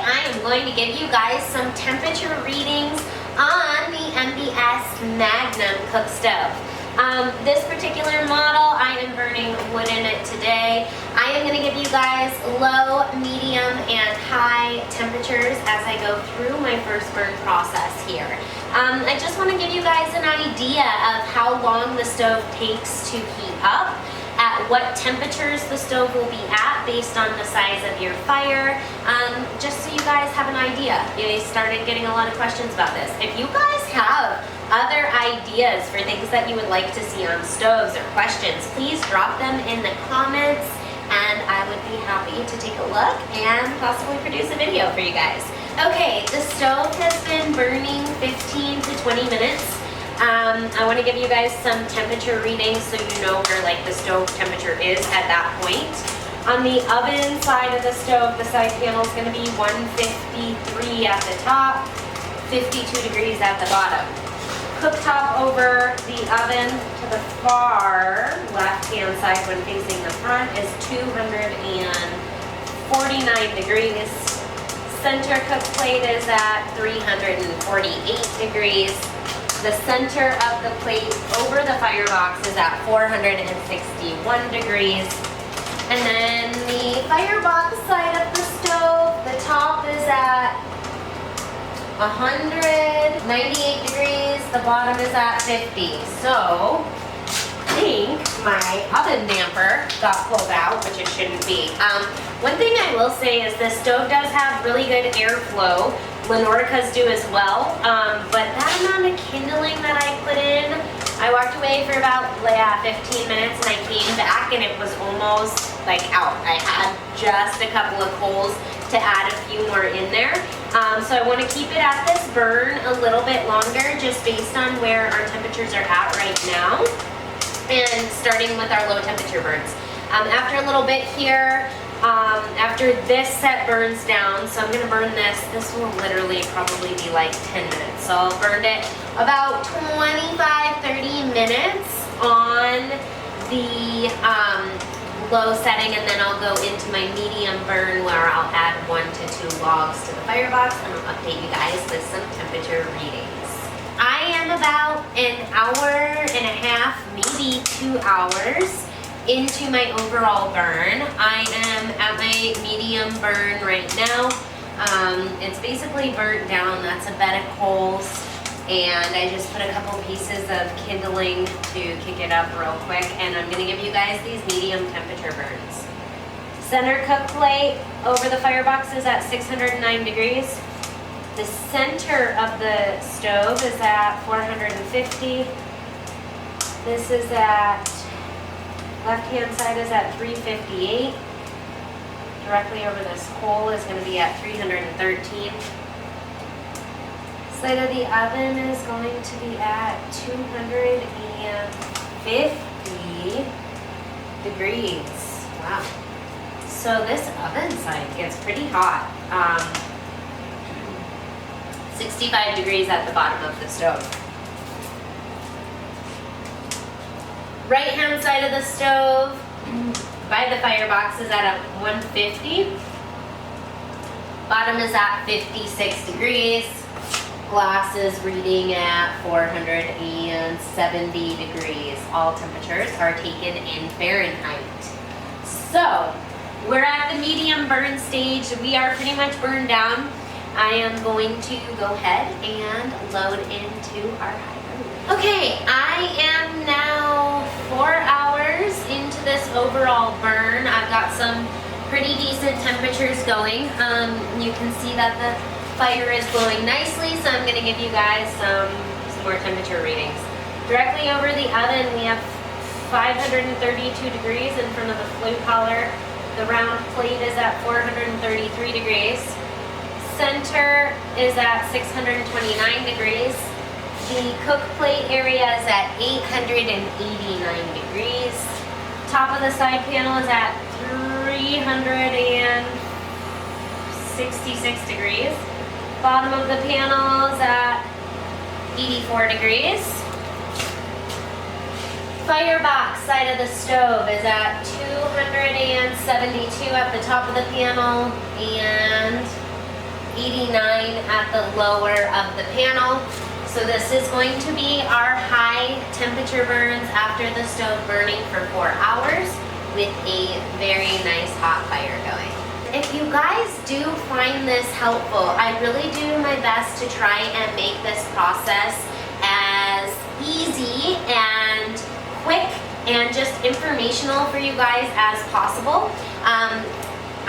I am going to give you guys some temperature readings on the MBS Magnum cook stove. This particular model, I am burning wood in it today. I am going to give you guys low, medium, and high temperatures as I go through my first burn process here. I just want to give you guys an idea of how long the stove takes to heat up, at what temperatures the stove will be at based on the size of your fire, just so you guys have an idea. I started getting a lot of questions about this. If you guys have other ideas for things that you would like to see on stoves or questions, please drop them in the comments and I would be happy to take a look and possibly produce a video for you guys. Okay, the stove has been burning 15 to 20 minutes. I want to give you guys some temperature readings so you know where like the stove temperature is at that point. On the oven side of the stove, the side panel is going to be 153 at the top, 52 degrees at the bottom. Cooktop over the oven to the far left-hand side when facing the front is 249 degrees. Center cook plate is at 348 degrees. The center of the plate over the firebox is at 461 degrees. And then the firebox side of the stove, the top is at 198 degrees, the bottom is at 50. So, I think my oven damper got pulled out, which it shouldn't be. One thing I will say is this stove does have really good airflow. Lenorica's do as well, but that amount of kindling that I put in, I walked away for about 15 minutes and I came back and it was almost like out. I had just a couple of coals to add a few more in there. So I want to keep it at this burn a little bit longer just based on where our temperatures are at right now and starting with our low temperature burns. After a little bit here, after this set burns down, so I'm going to burn this. This will literally probably be like 10 minutes. So I'll burn it about 25-30 minutes on the low setting, and then I'll go into my medium burn where I'll add 1 to 2 logs to the firebox and I'll update you guys with some temperature readings. I am about an hour and a half, maybe 2 hours into my overall burn. I am at my medium burn right now. It's basically burnt down. That's a bed of coals. And I just put a couple pieces of kindling to kick it up real quick. And I'm gonna give you guys these medium temperature burns. Center cook plate over the firebox is at 609 degrees. The center of the stove is at 450. This is at left-hand side is at 358. Directly over this coal is going to be at 313. Side of the oven is going to be at 250 degrees. Wow. So this oven side gets pretty hot. 65 degrees at the bottom of the stove. Right hand side of the stove by the firebox is at 150. Bottom is at 56 degrees. Glass is reading at 470 degrees. All temperatures are taken in Fahrenheit. So, we're at the medium burn stage. We are pretty much burned down. I am going to go ahead and load into our high burn. Okay, I am now 4 hours into this overall burn. I've got some pretty decent temperatures going. You can see that the fire is glowing nicely, so I'm going to give you guys some more temperature readings. Directly over the oven, we have 532 degrees in front of the flute collar. The round plate is at 433 degrees. Center is at 629 degrees. The cook plate area is at 889 degrees. Top of the side panel is at 366 degrees. Bottom of the panel is at 84 degrees. Firebox side of the stove is at 272 at the top of the panel and at the lower of the panel. So this is going to be our high temperature burns after the stove burning for 4 hours with a very nice hot fire going. If you guys do find this helpful, I really do my best to try and make this process as easy and quick and just informational for you guys as possible.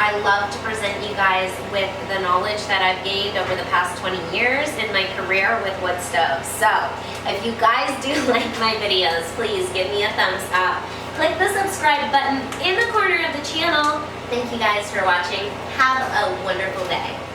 I love to present you guys with the knowledge that I've gained over the past 20 years in my career with wood stoves. So if you guys do like my videos, please give me a thumbs up. Click the subscribe button in the corner of the channel. Thank you guys for watching. Have a wonderful day.